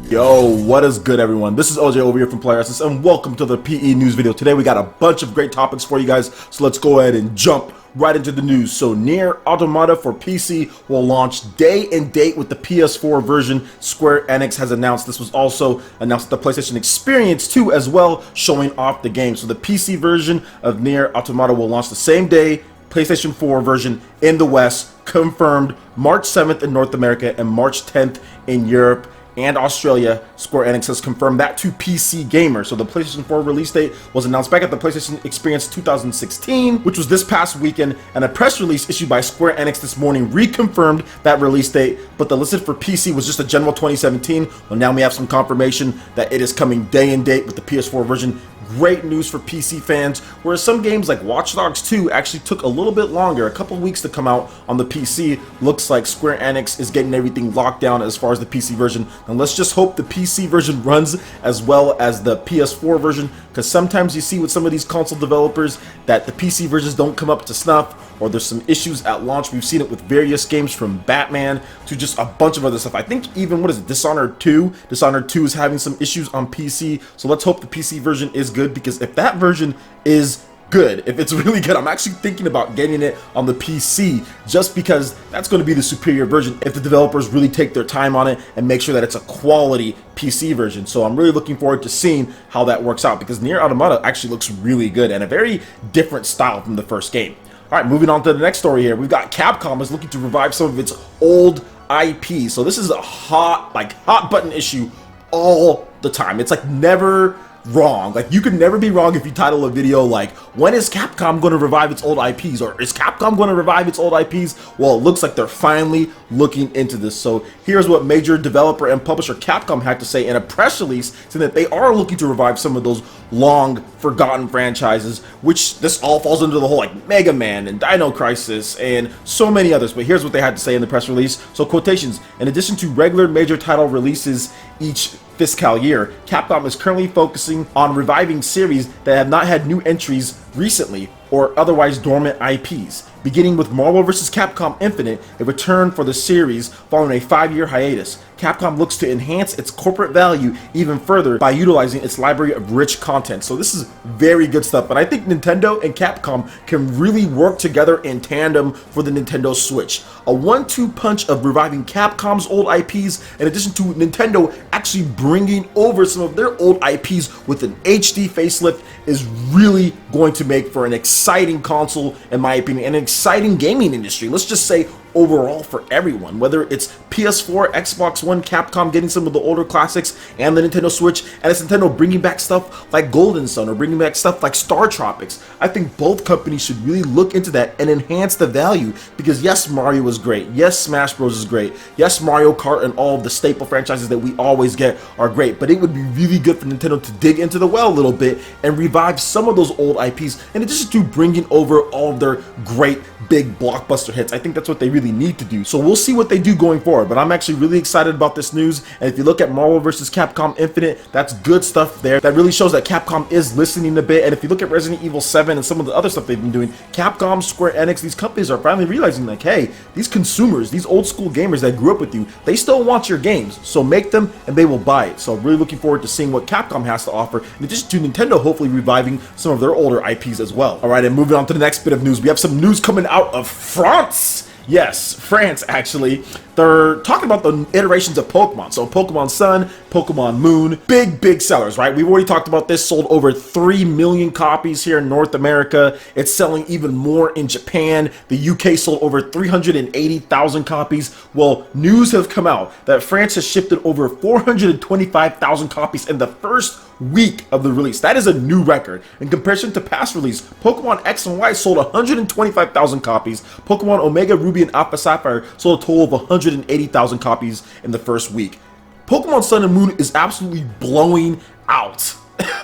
Yo, what is good, everyone? This is OJ over here from PlayerEssence, and welcome to the PE news video. Today we got a bunch of great topics for you guys, so let's go ahead and jump right into the news. So NieR Automata for PC will launch day and date with the PS4 version. Square Enix has announced. This was also announced at the PlayStation Experience 2 as well, showing off the game. So the PC version of NieR Automata will launch the same day. PlayStation 4 version in the West, confirmed March 7th in North America and March 10th in Europe and Australia. Square Enix has confirmed that to PC gamers. So the PlayStation 4 release date was announced back at the PlayStation Experience 2016, which was this past weekend, and a press release issued by Square Enix this morning reconfirmed that release date, but the listed for PC was just a general 2017. Well, now we have some confirmation that it is coming day and date with the PS4 version. Great news for PC fans, whereas some games like Watch Dogs 2 actually took a little bit longer, a couple weeks to come out on the PC. Looks like Square Enix is getting everything locked down as far as the PC version, and let's just hope the PC version runs as well as the PS4 version, because sometimes you see with some of these console developers that the PC versions don't come up to snuff, or there's some issues at launch. We've seen it with various games from Batman to just a bunch of other stuff. I think even, what is it, Dishonored 2? Dishonored 2 is having some issues on PC, so let's hope the PC version is good, because if that version is good, if it's really good, I'm actually thinking about getting it on the PC, just because that's going to be the superior version if the developers really take their time on it and make sure that it's a quality PC version. So I'm really looking forward to seeing how that works out, because NieR Automata actually looks really good and a very different style from the first game. All right, moving on to the next story here. We've got Capcom is looking to revive some of its old IP. So this is a hot button issue all the time. It's like never wrong. Like, you can never be wrong if you title a video like, when is Capcom going to revive its old IPs? Or is Capcom going to revive its old IPs? Well, it looks like they're finally looking into this. So here's what major developer and publisher Capcom had to say in a press release, saying that they are looking to revive some of those long forgotten franchises, which this all falls into the whole like Mega Man and Dino Crisis and so many others. But here's what they had to say in the press release. So quotations: in addition to regular major title releases each fiscal year, Capcom is currently focusing on reviving series that have not had new entries recently or otherwise dormant IPs. Beginning with Marvel vs. Capcom Infinite, a return for the series following a 5-year hiatus, Capcom looks to enhance its corporate value even further by utilizing its library of rich content. So this is very good stuff, and I think Nintendo and Capcom can really work together in tandem for the Nintendo Switch. A 1-2 punch of reviving Capcom's old IPs, in addition to Nintendo actually bringing over some of their old IPs with an HD facelift, is really going to make for an exciting console, in my opinion, and an exciting gaming industry. Let's just say overall for everyone, whether it's PS4, Xbox One, Capcom getting some of the older classics, and the Nintendo Switch, and it's Nintendo bringing back stuff like Golden Sun or bringing back stuff like Star Tropics. I think both companies should really look into that and enhance the value, because yes, Mario was great, yes, Smash Bros is great, yes, Mario Kart and all of the staple franchises that we always get are great, but it would be really good for Nintendo to dig into the well a little bit and revive some of those old IPs, in addition to bringing over all of their great big blockbuster hits. I think that's what they really need to do. So we'll see what they do going forward, but I'm actually really excited about this news. And if you look at Marvel vs. Capcom Infinite, that's good stuff there. That really shows that Capcom is listening a bit. And if you look at Resident Evil 7 and some of the other stuff they've been doing, Capcom, Square Enix, these companies are finally realizing like, hey, these consumers, these old school gamers that grew up with you, they still want your games. So make them and they will buy it. So I'm really looking forward to seeing what Capcom has to offer, in addition to Nintendo hopefully reviving some of their older IPs as well. All right, and moving on to the next bit of news, we have some news coming out of France. Yes, France, actually. They're talking about the iterations of Pokemon. So Pokemon Sun, Pokemon Moon, big sellers, right? We've already talked about this, sold over 3 million copies here in North America. It's selling even more in Japan. The UK sold over 380,000 copies. Well, news have come out that France has shipped over 425,000 copies in the first week of the release. That is a new record. In comparison to past release, Pokemon X and Y sold 125,000 copies. Pokemon Omega Ruby and Alpha Sapphire sold a total of 180,000 copies in the first week. Pokemon Sun and Moon is absolutely blowing out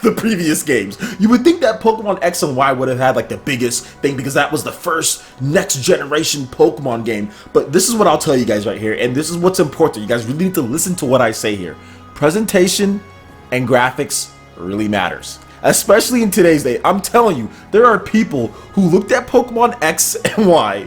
the previous games. You would think that Pokemon X and Y would have had like the biggest thing, because that was the first next generation Pokemon game. But this is what I'll tell you guys right here, and this is what's important. You guys really need to listen to what I say here. Presentation and graphics really matters, especially in today's day. I'm telling you, there are people who looked at Pokemon X and Y,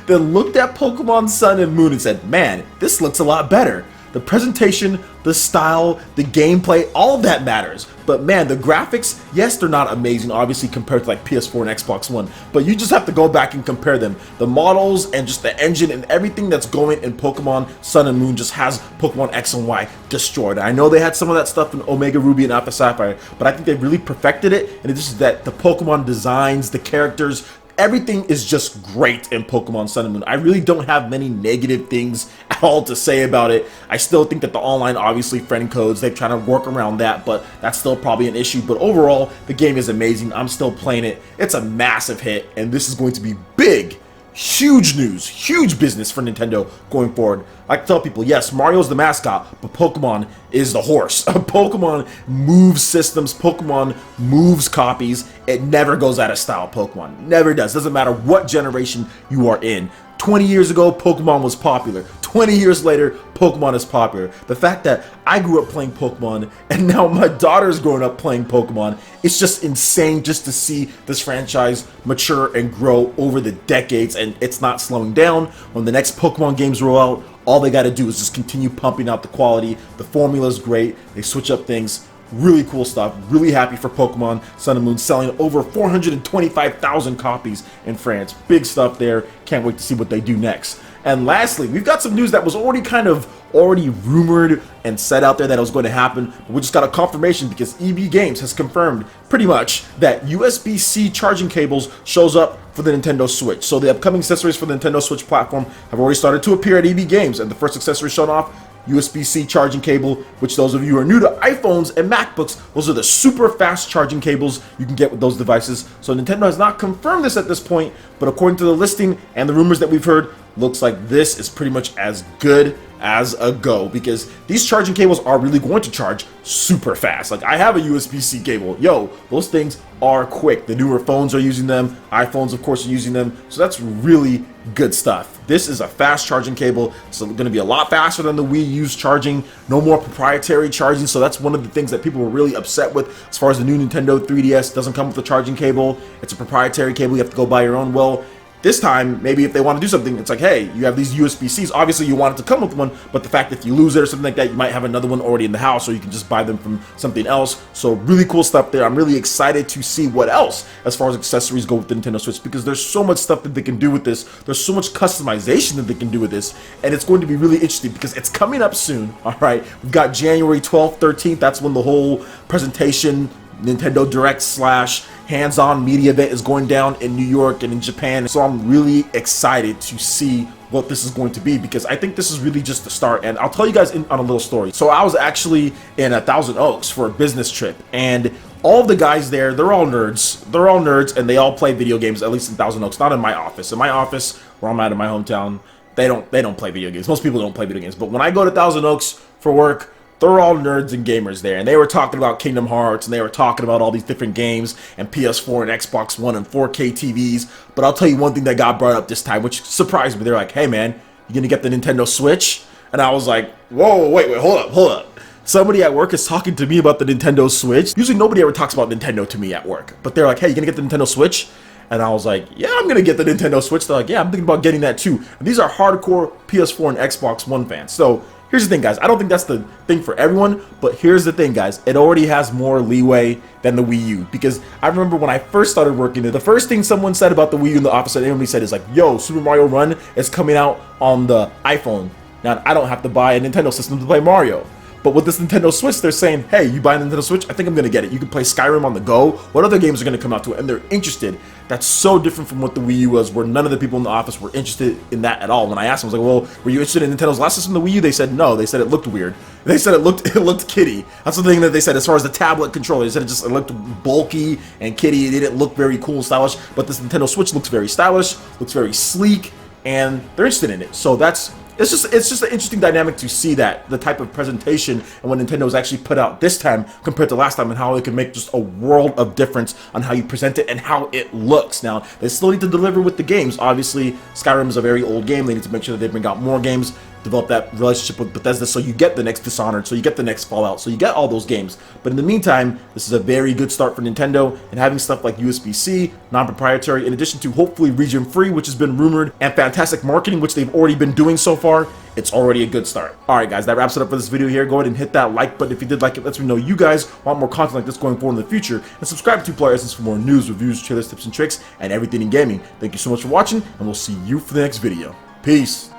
then looked at Pokemon Sun and Moon and said, man, this looks a lot better. The presentation, the style, the gameplay, all of that matters. But man, the graphics, yes, they're not amazing, obviously, compared to like PS4 and Xbox One, but you just have to go back and compare them. The models and just the engine and everything that's going in Pokemon Sun and Moon just has Pokemon X and Y destroyed. I know they had some of that stuff in Omega Ruby and Alpha Sapphire, but I think they really perfected it, and it's just that the Pokemon designs, the characters, everything is just great in Pokemon Sun and Moon. I really don't have many negative things at all to say about it. I still think that the online, obviously, friend codes, they're trying to work around that, but that's still probably an issue. But overall, the game is amazing. I'm still playing it. It's a massive hit, and this is going to be big, huge news, huge business for Nintendo going forward. I like to tell people, yes, Mario's the mascot, but Pokemon is the horse. Pokemon moves systems, Pokemon moves copies. It never goes out of style, Pokemon. Never does. Doesn't matter what generation you are in. 20 years ago, Pokemon was popular. 20 years later, Pokemon is popular. The fact that I grew up playing Pokemon and now my daughter's growing up playing Pokemon, it's just insane just to see this franchise mature and grow over the decades, and it's not slowing down. When the next Pokemon games roll out, all they got to do is just continue pumping out the quality. The formula's great. They switch up things. Really cool stuff. Really happy for Pokemon Sun and Moon, selling over 425,000 copies in France. Big stuff there. Can't wait to see what they do next. And lastly, we've got some news that was already rumored and said out there that it was going to happen, but we just got a confirmation because EB Games has confirmed pretty much that USB-C charging cables shows up for the Nintendo Switch. So the upcoming accessories for the Nintendo Switch platform have already started to appear at EB Games, and the first accessory shown off, USB-C charging cable, which those of you who are new to iPhones and MacBooks, those are the super fast charging cables you can get with those devices. So Nintendo has not confirmed this at this point, but according to the listing and the rumors that we've heard, looks like this is pretty much as good as a go, because these charging cables are really going to charge super fast. Like, I have a USB-C cable. Yo, those things are quick. The newer phones are using them. iPhones, of course, are using them. So that's really good stuff. This is a fast charging cable. So it's going to be a lot faster than the Wii U's charging. No more proprietary charging. So that's one of the things that people were really upset with as far as the new Nintendo 3DS. Doesn't come with a charging cable. It's a proprietary cable. You have to go buy your own. Well, this time, maybe if they want to do something, it's like, hey, you have these USB-Cs. Obviously, you want it to come with one, but the fact that if you lose it or something like that, you might have another one already in the house, or you can just buy them from something else. So really cool stuff there. I'm really excited to see what else as far as accessories go with the Nintendo Switch, because there's so much stuff that they can do with this. There's so much customization that they can do with this, and it's going to be really interesting because it's coming up soon. All right, we've got January 12th, 13th. That's when the whole presentation, Nintendo Direct / hands-on media event is going down in New York and in Japan. So I'm really excited to see what this is going to be, because I think this is really just the start. And I'll tell you guys on a little story. So I was actually in Thousand Oaks for a business trip, and all of the guys there, they're all nerds. They're all nerds, and they all play video games, at least in Thousand Oaks. Not in my office. In my office, where I'm at in my hometown, they don't play video games. Most people don't play video games. But when I go to Thousand Oaks for work, they're all nerds and gamers there, and they were talking about Kingdom Hearts, and they were talking about all these different games, and PS4 and Xbox One and 4K TVs. But I'll tell you one thing that got brought up this time, which surprised me. They're like, hey man, you gonna get the Nintendo Switch? And I was like, whoa, wait, hold up. Somebody at work is talking to me about the Nintendo Switch. Usually nobody ever talks about Nintendo to me at work, but they're like, hey, you gonna get the Nintendo Switch? And I was like, yeah, I'm gonna get the Nintendo Switch. They're like, yeah, I'm thinking about getting that too. And these are hardcore PS4 and Xbox One fans. So here's the thing, guys. I don't think that's the thing for everyone, but here's the thing, guys. It already has more leeway than the Wii U, because I remember when I first started working there, the first thing someone said about the Wii U in the office that everybody said is like, yo, Super Mario Run is coming out on the iPhone. Now, I don't have to buy a Nintendo system to play Mario. But with this Nintendo Switch, they're saying, hey, you buy a Nintendo Switch? I think I'm going to get it. You can play Skyrim on the go. What other games are going to come out to it? And they're interested. That's so different from what the Wii U was, where none of the people in the office were interested in that at all. When I asked them, I was like, well, were you interested in Nintendo's last system, the Wii U? They said no. They said it looked weird. They said it looked kiddie. That's the thing that they said as far as the tablet controller. They said it looked bulky and kiddie. It didn't look very cool and stylish. But this Nintendo Switch looks very stylish, looks very sleek, and they're interested in it. So it's just an interesting dynamic to see that, the type of presentation and what Nintendo's actually put out this time compared to last time, and how it can make just a world of difference on how you present it and how it looks. Now, they still need to deliver with the games. Obviously, Skyrim is a very old game. They need to make sure that they bring out more games. develop that relationship with Bethesda, so you get the next Dishonored, so you get the next Fallout, so you get all those games. But in the meantime, this is a very good start for Nintendo, and having stuff like USBC, non-proprietary, in addition to hopefully region-free, which has been rumored, and fantastic marketing, which they've already been doing so far, it's already a good start. Alright guys, that wraps it up for this video here. Go ahead and hit that like button if you did like it. Lets me know you guys want more content like this going forward in the future. And subscribe to PlayerEssence for more news, reviews, trailers, tips, and tricks, and everything in gaming. Thank you so much for watching, and we'll see you for the next video. Peace!